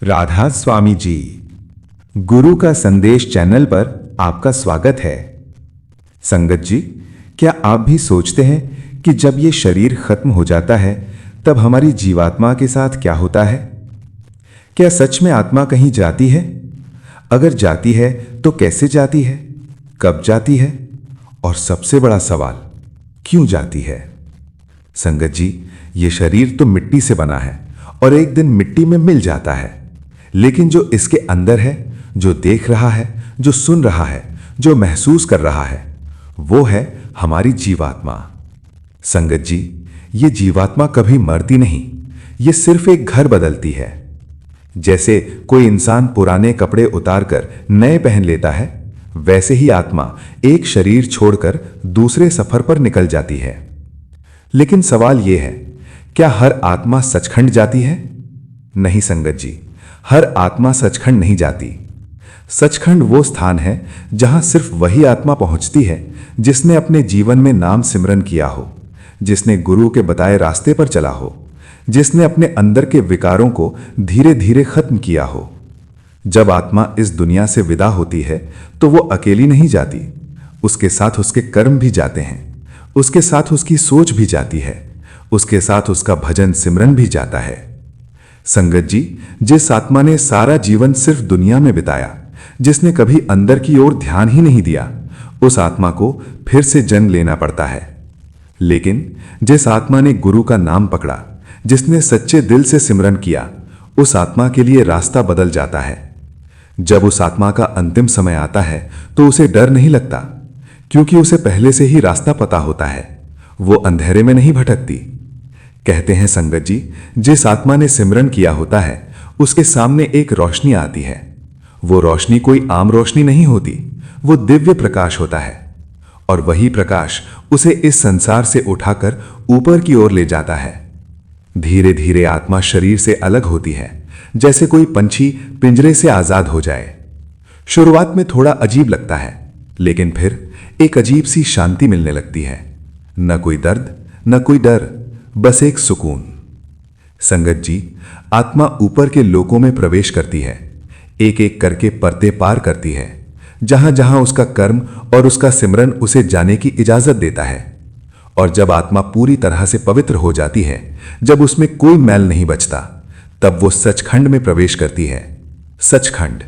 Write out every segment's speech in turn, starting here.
राधा स्वामी जी, गुरु का संदेश चैनल पर आपका स्वागत है। संगत जी, क्या आप भी सोचते हैं कि जब ये शरीर खत्म हो जाता है तब हमारी जीवात्मा के साथ क्या होता है? क्या सच में आत्मा कहीं जाती है? अगर जाती है तो कैसे जाती है, कब जाती है, और सबसे बड़ा सवाल, क्यों जाती है? संगत जी, ये शरीर तो मिट्टी से बना है और एक दिन मिट्टी में मिल जाता है, लेकिन जो इसके अंदर है, जो देख रहा है, जो सुन रहा है, जो महसूस कर रहा है, वो है हमारी जीवात्मा। संगत जी, ये जीवात्मा कभी मरती नहीं, ये सिर्फ एक घर बदलती है। जैसे कोई इंसान पुराने कपड़े उतारकर नए पहन लेता है, वैसे ही आत्मा एक शरीर छोड़कर दूसरे सफर पर निकल जाती है। लेकिन सवाल यह है, क्या हर आत्मा सचखंड जाती है? नहीं संगत जी, हर आत्मा सचखंड नहीं जाती। सचखंड वो स्थान है जहां सिर्फ वही आत्मा पहुंचती है जिसने अपने जीवन में नाम सिमरन किया हो, जिसने गुरु के बताए रास्ते पर चला हो, जिसने अपने अंदर के विकारों को धीरे धीरे खत्म किया हो। जब आत्मा इस दुनिया से विदा होती है तो वो अकेली नहीं जाती, उसके साथ उसके कर्म भी जाते हैं, उसके साथ उसकी सोच भी जाती है, उसके साथ उसका भजन सिमरन भी जाता है। संगत जी, जिस आत्मा ने सारा जीवन सिर्फ दुनिया में बिताया, जिसने कभी अंदर की ओर ध्यान ही नहीं दिया, उस आत्मा को फिर से जन्म लेना पड़ता है। लेकिन जिस आत्मा ने गुरु का नाम पकड़ा, जिसने सच्चे दिल से सिमरन किया, उस आत्मा के लिए रास्ता बदल जाता है। जब उस आत्मा का अंतिम समय आता है तो उसे डर नहीं लगता, क्योंकि उसे पहले से ही रास्ता पता होता है। वो अंधेरे में नहीं भटकती। कहते हैं संगत जी, जिस आत्मा ने सिमरन किया होता है, उसके सामने एक रोशनी आती है। वो रोशनी कोई आम रोशनी नहीं होती, वो दिव्य प्रकाश होता है, और वही प्रकाश उसे इस संसार से उठाकर ऊपर की ओर ले जाता है। धीरे धीरे आत्मा शरीर से अलग होती है, जैसे कोई पंछी पिंजरे से आजाद हो जाए। शुरुआत में थोड़ा अजीब लगता है, लेकिन फिर एक अजीब सी शांति मिलने लगती है। न कोई दर्द, न कोई डर, बस एक सुकून। संगत जी, आत्मा ऊपर के लोकों में प्रवेश करती है, एक एक करके परतें पार करती है, जहां जहां उसका कर्म और उसका सिमरन उसे जाने की इजाजत देता है। और जब आत्मा पूरी तरह से पवित्र हो जाती है, जब उसमें कोई मैल नहीं बचता, तब वो सचखंड में प्रवेश करती है। सचखंड,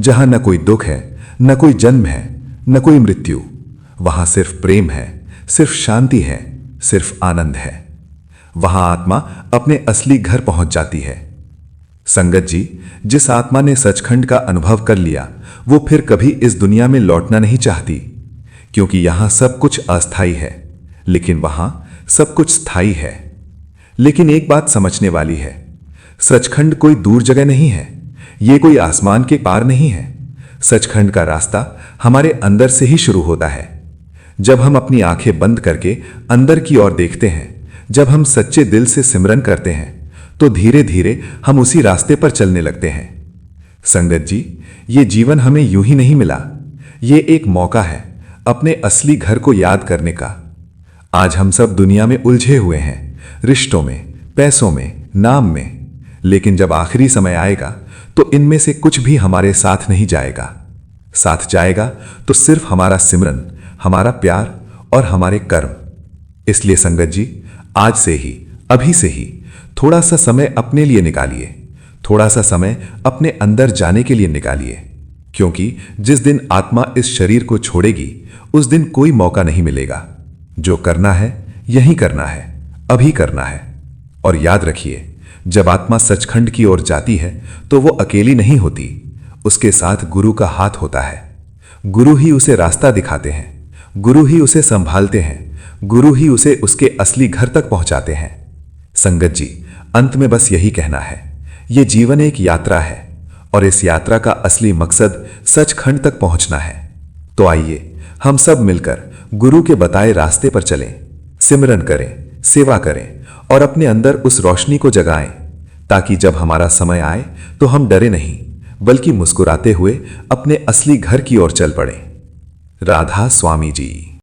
जहां न कोई दुख है, न कोई जन्म है, न कोई मृत्यु। वहां सिर्फ प्रेम है, सिर्फ शांति है, सिर्फ आनंद है। वहां आत्मा अपने असली घर पहुंच जाती है। संगत जी, जिस आत्मा ने सचखंड का अनुभव कर लिया, वो फिर कभी इस दुनिया में लौटना नहीं चाहती, क्योंकि यहां सब कुछ अस्थायी है, लेकिन वहां सब कुछ स्थायी है। लेकिन एक बात समझने वाली है, सचखंड कोई दूर जगह नहीं है, ये कोई आसमान के पार नहीं है। सचखंड का रास्ता हमारे अंदर से ही शुरू होता है। जब हम अपनी आंखें बंद करके अंदर की ओर देखते हैं, जब हम सच्चे दिल से सिमरन करते हैं, तो धीरे धीरे हम उसी रास्ते पर चलने लगते हैं। संगत जी, ये जीवन हमें यूं ही नहीं मिला, ये एक मौका है अपने असली घर को याद करने का। आज हम सब दुनिया में उलझे हुए हैं, रिश्तों में, पैसों में, नाम में, लेकिन जब आखिरी समय आएगा तो इनमें से कुछ भी हमारे साथ नहीं जाएगा। साथ जाएगा तो सिर्फ हमारा सिमरन, हमारा प्यार और हमारे कर्म। इसलिए संगत जी, आज से ही, अभी से ही थोड़ा सा समय अपने लिए निकालिए, थोड़ा सा समय अपने अंदर जाने के लिए निकालिए, क्योंकि जिस दिन आत्मा इस शरीर को छोड़ेगी, उस दिन कोई मौका नहीं मिलेगा। जो करना है यही करना है, अभी करना है। और याद रखिए, जब आत्मा सचखंड की ओर जाती है तो वो अकेली नहीं होती, उसके साथ गुरु का हाथ होता है। गुरु ही उसे रास्ता दिखाते हैं, गुरु ही उसे संभालते हैं, गुरु ही उसे उसके असली घर तक पहुंचाते हैं। संगत जी, अंत में बस यही कहना है, ये जीवन एक यात्रा है, और इस यात्रा का असली मकसद सचखंड तक पहुंचना है। तो आइए हम सब मिलकर गुरु के बताए रास्ते पर चलें, सिमरन करें, सेवा करें और अपने अंदर उस रोशनी को जगाएं, ताकि जब हमारा समय आए तो हम डरे नहीं, बल्कि मुस्कुराते हुए अपने असली घर की ओर चल पड़ें। राधा स्वामी जी।